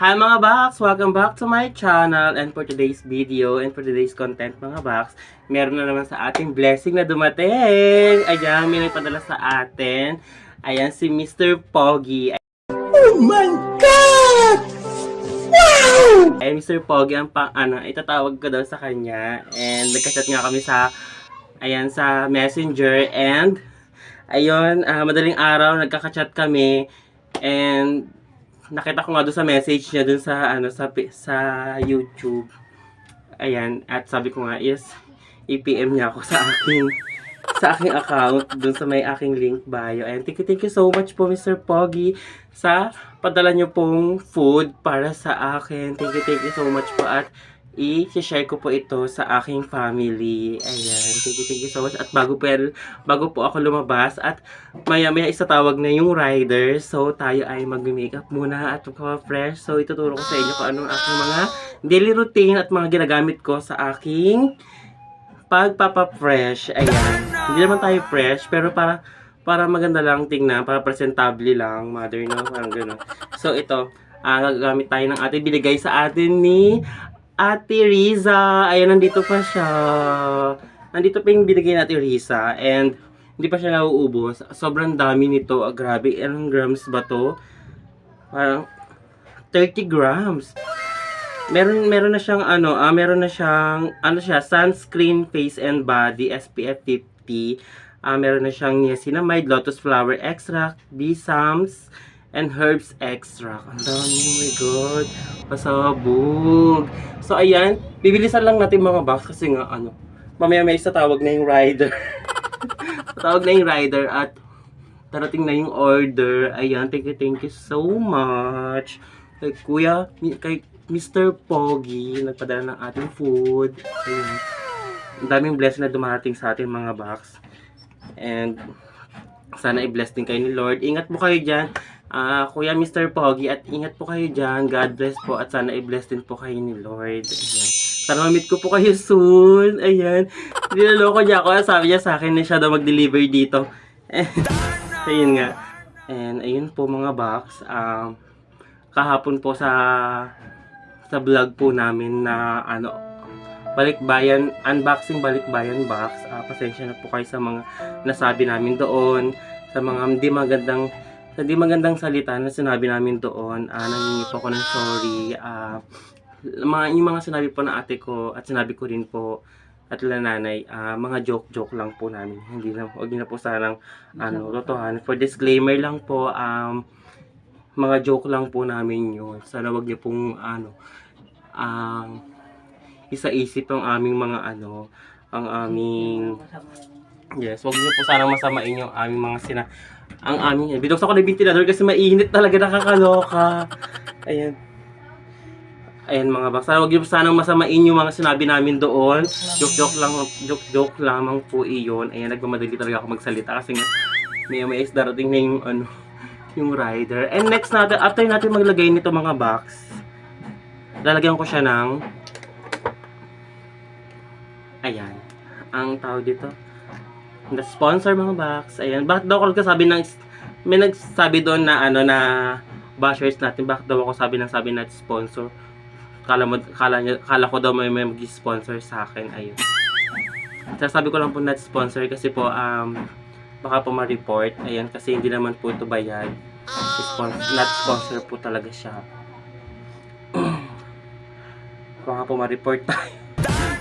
Hi mga Box! Welcome back to my channel, and for today's video and for today's content mga Box, meron na naman sa ating blessing na dumating. Ayan, may nagpadala sa atin. Ayan, si Mr. Pogi. Oh my God! Wow! Ayan, Mr. Pogi, ang itatawag ko daw sa kanya. And nagka-chat nga kami sa, ayan, sa Messenger. And, ayun, madaling araw, nagkaka-chat kami. And, nakita ko nga doon sa message niya doon sa YouTube. Ayan, at sabi ko nga is i-PM niya ako sa aking account doon sa may aking link bio. And thank you so much po Mr. Pogi sa padala niyo pong food para sa akin. Thank you so much po at i-share ko po ito sa aking family. Ayan, thank you so much. At bago po ako lumabas at maya-maya isatawag na yung rider. So, tayo ay mag-makeup muna at fresh. So, ituturo ko sa inyo kung anong aking mga daily routine at mga ginagamit ko sa aking pagpapa-fresh. Ayan, hindi naman tayo fresh, pero para maganda lang tingnan, para presentable lang, mother, no? Parang gano'n. So, ito, gagamit tayo ng ating binigay sa atin ni Ate Riza. Ayan, nandito pa siya. Nandito pa yung binigay natin Riza. And, hindi pa siya nauubos. Sobrang dami nito. Grabe, ilang grams ba to? Parang 30 grams. Meron na siyang sunscreen, face and body, SPF 50. Meron na siyang niacinamide, lotus flower extract, besoms, and herbs extract. Ang dami, oh my God. Pasabog. So, ayan. Bibilisan lang natin mga box kasi nga, mamaya may tatawag na yung rider. Tatawag na yung rider at darating na yung order. Ayan, thank you so much. Kay Mr. Pogi, nagpadala ng ating food. Ayan. Ang daming blessing na dumating sa ating mga box. And, sana i-bless din kayo ni Lord. Ingat po kayo dyan. Kuya Mr. Pogi, at ingat po kayo dyan. God bless po at sana i-bless din po kayo ni Lord. Ayan. Sana ma-meet ko po kayo soon. Ayan. Niloloko niya ako. Sabi niya sa akin na siya daw mag-deliver dito. Ayun nga. And ayun po mga box. Kahapon po sa vlog po namin na balikbayan, unboxing balikbayan box. Pasensya na po kayo sa mga nasabi namin doon. Sa mga hindi magandang salita na sinabi namin doon. Nangingi po ako ng sorry. Yung mga sinabi po ng ate ko at sinabi ko rin po at nanay, mga joke lang po namin. Huwag na po sanang totohanan. For disclaimer lang po, mga joke lang po namin yun. Sana wag niyo pong isa-isip ang aming mga yes, wag niyo po sanang masamain yung aming mga binuksan ko na yung ventilador kasi mainit talaga, nakakaloka. Ayan. Ayan mga box. Huwag niyo sanang masamain yung mga sinabi namin doon. Joke lamang po iyon. Ayan, nagmamadali talaga ako magsalita kasi nga may darating na yung rider. And next natin, after natin maglagay nito mga box, lalagyan ko siya ng ayan, ang tawag dito, the sponsor mga box. Ayan, bakit daw ako nagsasabi may nagsabi doon na na bashers natin, bakit daw ako sabi na sponsor? Kala ko daw may mag-sponsor sa akin. Ayun. Sasabi ko lang po not sponsor kasi po baka po ma-report. Ayan, kasi hindi naman po ito bayad. Not sponsor po talaga siya. Baka po ma-report tayo.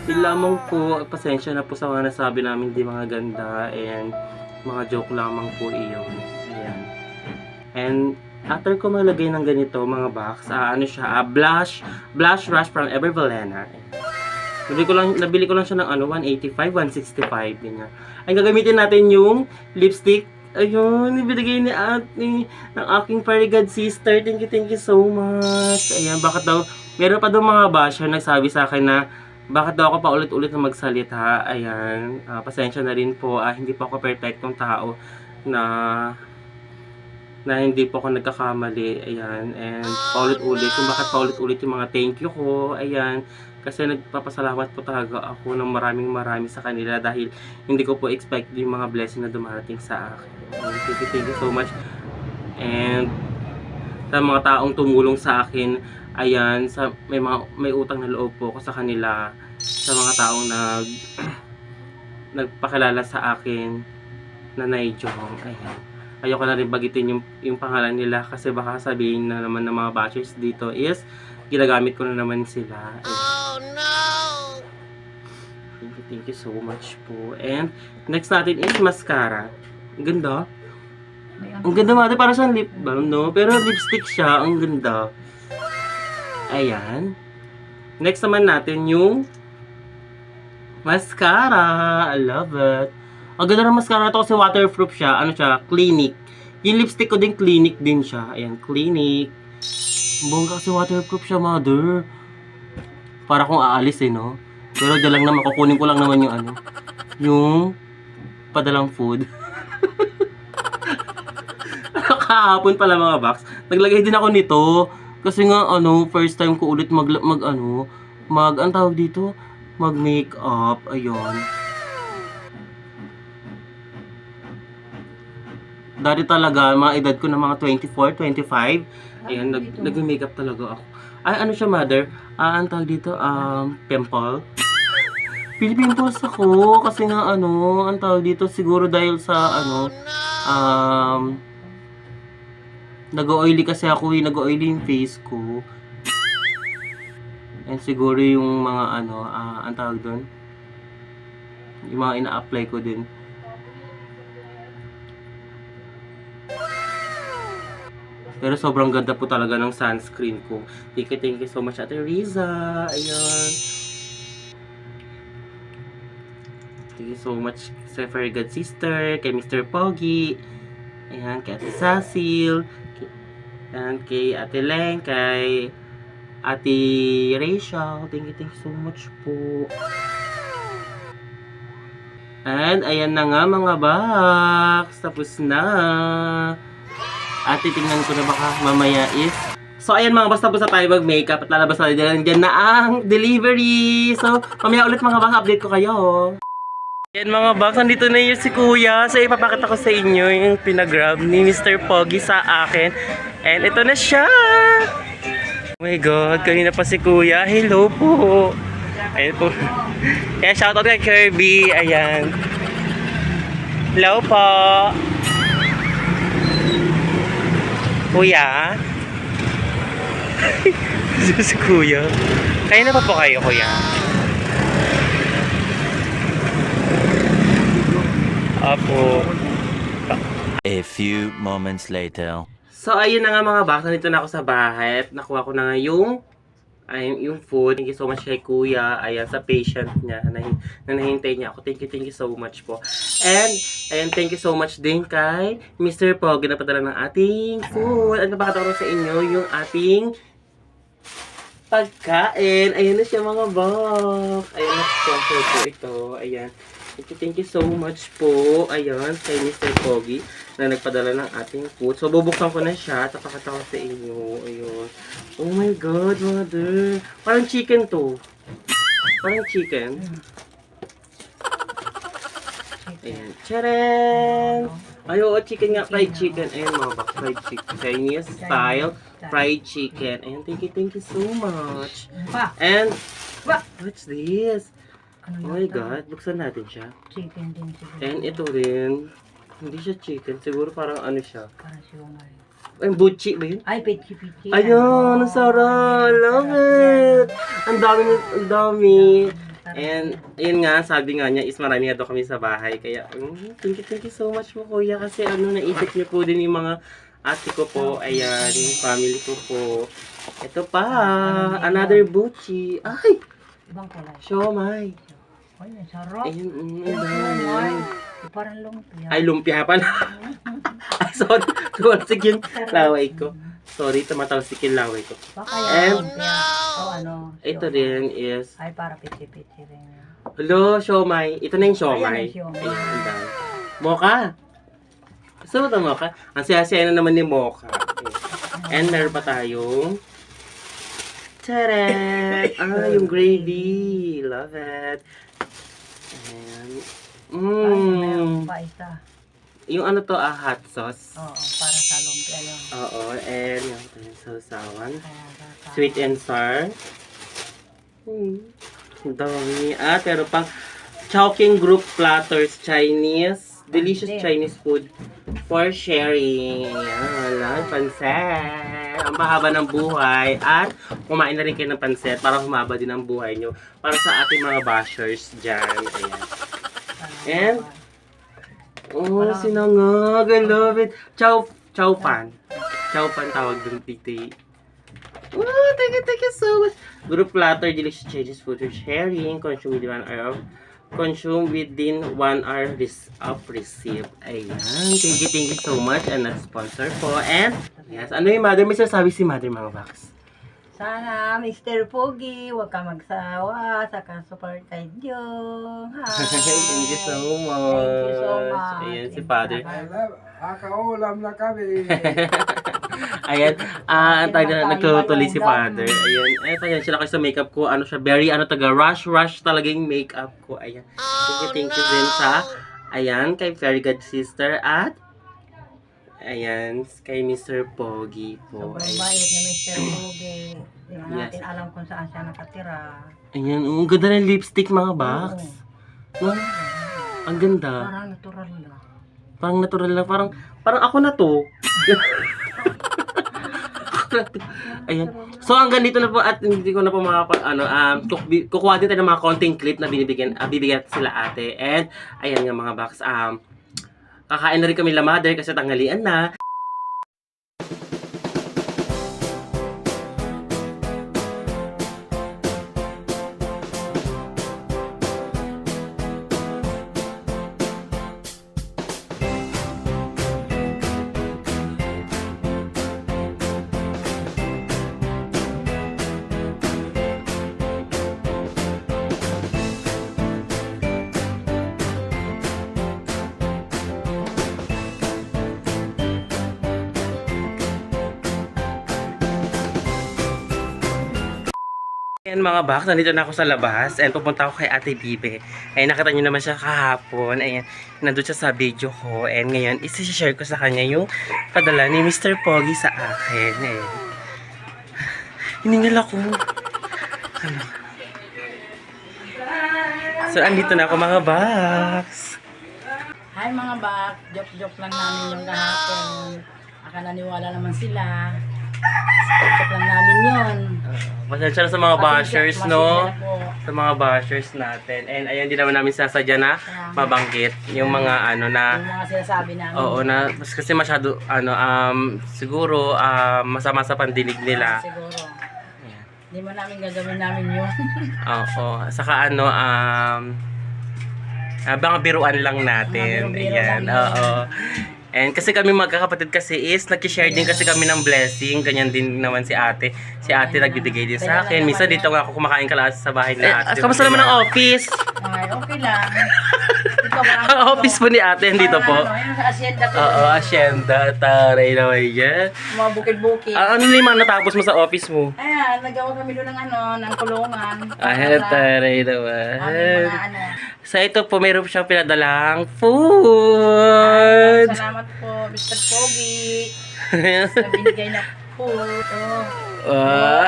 Yun lamang po, pasensya na po sa mga nasabi namin di mga ganda and mga joke lamang po iyon. Ayan. And after ko malagay ng ganito mga box, blush rush from Evervelena. Nabili ko lang siya ng 185, 165 ganyan. Ay gagamitin natin yung lipstick. Ayun, ibigay ni ate ng aking very good sister. Thank you so much. Ayan, bakit daw meron pa daw mga basher nagsabi sa akin na bakit daw ako pa ulit-ulit na magsalita. Ayan, pasensya na rin po. Hindi po ako perfectong tao na hindi po ako nagkakamali. Ayan, and paulit-ulit. Kung bakit paulit-ulit yung mga thank you ko. Ayan, kasi nagpapasalamat po talaga ako ng maraming sa kanila dahil hindi ko po expect yung mga blessing na dumarating sa akin. Thank you so much. And sa mga taong tumulong sa akin Ayan, may utang na loob po ako sa kanila, sa mga taong nagpakilala sa akin na Naijong. Ayan. Ayoko na rin bagitin yung pangalan nila kasi baka sabihin na naman ng mga bashers dito is ginagamit ko na naman sila. Oh no! Thank you so much po. And next natin is mascara. Ang ganda. Ang ganda mate, para siyang lip balm, no? Pero lipstick siya, ang ganda. Ayan. Next naman natin yung mascara. I love it. Ang ganda ng mascara to kasi waterproof siya. Ano siya? Clinique. Yung lipstick ko din, Clinique din siya. Ayan, Clinique. Bongga kasi waterproof siya, mother. Para kung aalis no? Pero dyan lang naman, kukunin ko lang naman yung yung padalang food. Kahapon pala mga box. Naglagay din ako nito. Kasi nga, first time ko ulit ang tawag dito? Mag-makeup. Ayun. Dati talaga, mga edad ko na mga 24, 25. Ayan, nag-makeup talaga ako. Ay, ano siya, mother? Ang tawag dito, pimple. Pimples ako. Kasi nga, ang tawag dito, siguro dahil sa, nag-oily kasi ako, nag-oily yung face ko. And siguro yung mga, ang tawag doon, yung mga ina-apply ko din. Pero sobrang ganda po talaga ng sunscreen ko. Thank you so much, Ate Riza. Ayan. Thank you so much sa very good sister, kay Mr. Pogi. Ayan, kay Ate Cecil. Ayan, kay Ate Leng, kay Ate Rachel. Thank you so much po. And ayan na nga mga box. Tapos na. At titingnan ko na baka mamaya is... So, ayan mga basta po sa tayo mag-makeup at lalabas na dyan na ang delivery. So, mamaya ulit mga baka update ko kayo. Ayan mga baka, nandito na yung si Kuya. So, ipapakita ko sa inyo yung pinagrab ni Mr. Pogi sa akin. And ito na siya. Oh my God, kanina pa si Kuya. Hello po. Ayan po. Ayan, shoutout kay Kirby. Ayan. Hello po. Kuya? Si Kuya. Kaya na pa po kayo, Kuya? Apo. A few moments later. So, ayun na nga mga box. Nandito na ako sa bahay. At nakuha ko na nga yung food. Thank you so much kay Kuya. Ayan, sa patient niya na nahintay niya ako. Thank you so much po. And, ayan, thank you so much din kay Mr. Pogi na padala ng ating food. At napakita ko sa inyo yung ating pagkain. Ayan na siya mga box. Ayan na, sponsor po ito. Ayan. Thank you so much po. Ayan, kay Mr. Pogi na nagpadala ng ating food. So, bubuksan ko na siya. Tapakita ko sa inyo. Ayun. Oh my God, mother. Parang chicken to. Parang chicken. Ayan. Tcharan! Ay, oo, chicken nga. Fried chicken. Ayan, mga box. Fried chicken. Chinese style. Fried chicken. Ayan, thank you so much. And, what's this? Oh my God, buksan natin siya. Chicken din siguro. And ito rin, hindi siya chicken, siguro parang ano siya. Parang siomay. Ay, butchi ba yun? Ay, pichi-pichi. Ayun, ang sarap. Love it. Ang dami. And, ayun nga, sabi nga niya is marami nga daw kami sa bahay. Kaya, thank you so much po, Kuya. Kasi naisip niyo po din yung mga ate ko po. Ayan, yung family ko po. Ito pa, another butchi. Ay, Ibang kulay. siomay. Ay, ang sarap. Ayun, Yung siomay. dami. Parang lumpia. Ay, lumpia pa na. Ay, sorry. Tumalsik yung laway ko. Sorry, tumatalsik yung laway ko. Baka And, yung lumpia. O ano. Ito siomay. din is, Ay, para pichi-pichi rin. hello, siomay. Ito na yung siomay. Ayan yung siomay. Ayan, ang dami. Mocha. Gusto mo ito, Mocha? Ang saya-saya na naman ni Mocha. Okay. And meron pa tayong Tcharan! Yung gravy. Love it. And, Ay, meron pa isa. yung hot sauce. Oo, para sa lumpia. ano. Oo, and yung sausawan. Kaya, bata. Sweet and sour. Ang dami. Pero pang Chowking Group Platters Chinese. Delicious Pansit. Chinese food for sharing. Ayan, wala. Pansit. Ang mahaba ng buhay. At kumain na rin kayo ng pansit para humaba din ang buhay nyo. Para sa ating mga bashers dyan. Ayan. And, oh, sinangag. I love it. Chow pan. Chow pan tawag dun, titi. Oh, thank you so much. Group platter, delicious Chinese food for sharing. Consume within 1 hour of receipt. Ayan. Thank you so much. And that's sponsor po. And, yes. Ano yung mother? May sasabi si mother, mga box. Sana, Mr. Pogi, huwag ka magsawa sa ka-support kay Jong. Hi! Thank you so much. Thank you so much. Ayan, si father. Akaulam na kami. Ayan, nagtutuloy si father. Ayan, ayan sila kayo sa makeup ko. Ano siya, very, rush talaga yung makeup ko. Ayan. Thank you din sa, ayan, kay Fairy God Sister at, ayan, kay Mr. Pogi po. Sobrang Ayan. bait ni Mr. Pogi. Hindi man Yes. natin alam kung saan siya nakatira. Ayan, ang ganda ng lipstick, mga box. No? Ang ganda. Parang natural na. Parang natural lang. Parang ako na to. Ayan. So hanggang dito na po at hindi ko na po kukuha din tayo ng mga konting clip na bibigyan sila ate. And ayan nga mga box, kakain na rin kami la mother kasi tanghalian na. Ayan mga box, nandito na ako sa labas and pupunta ako kay Ate Bibe. Ayan, nakita nyo naman siya kahapon. Ayan, nandun siya sa video ko. And ngayon, isi-share ko sa kanya yung padala ni Mr. Pogi sa akin. Ayan. Hiningal ako. Ano? So, andito na ako mga box. Hi mga bak, joke-joke lang namin yung kahapon. Naniwala naman sila. Joke lang namin yun. Pasensya na sa mga bashers, no? Pasensya na po. Sa mga bashers natin. And ayan, di naman namin sasadya na mabanggit yung mga Yung mga sinasabi namin. Oo, kasi masyado, siguro, masama sa pandinig nila. Siguro. Ayan. Hindi mo namin gagawin namin yun. Oo, saka baka biruan lang natin. Mga biro-biro Ayan, lang yun. oo. And kasi kami magkakapatid kasi is, nag-share din kasi kami ng blessing. Ganyan din naman si ate. Si ate nagbibigay din sa akin. Minsan dito nga ako kumakain kalahati sa bahay na ate. Kamusta naman ang office? Ay, okay lang. Ito ba? Ang office po ni ate, dito po. Yung sa asyenda ko. Oo, asyenda. Taray naman yan. Mga bukid-bukid. Ano na yung mga natapos mo sa office mo? Ayan, nagawa kami doon ng ng kulungan. Ay, taray Aming naman. mga So ito po, mayroon siyang pinadalang food. Salamat po, Mr. Pogi. Sa binigay na food. Wow!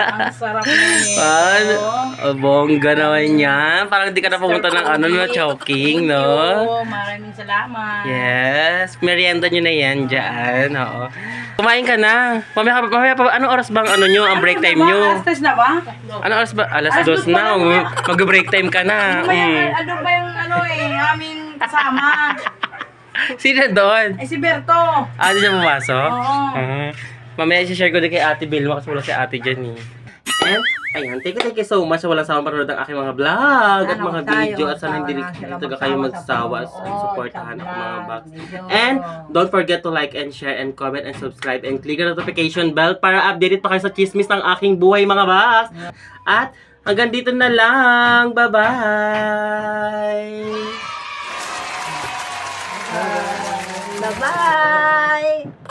Ang sarap naman Bongga naman yan. Parang di ka na pumunta ng Chowking, no? Oo, maraming salamat. Yes. Merienda nyo na yan dyan. Oo. Kumain ka na. Mamaya pa, anong oras bang ang break time nyo? Alas 3 na ba? Anong oras ba? Alas Alas 2 2 na. pa lang. Mag-break time ka na. Ano ba yung aming kasama? Sino doon? Ay, si Berto. Di siya pumasok? Oo. Mamaya i-share ko din kay Ate Vilma kasi wala si Ate dyan eh. And, ayan, thank you so much sa walang sawang panonood ng aking mga vlog at mga video at sana hindi talaga kayo magsawa at supportahan ako mga box. And, don't forget to like and share and comment and subscribe and click the notification bell para updated pa kayo sa chismis ng aking buhay mga box. At, hanggang dito na lang. Bye-bye! Bye-bye!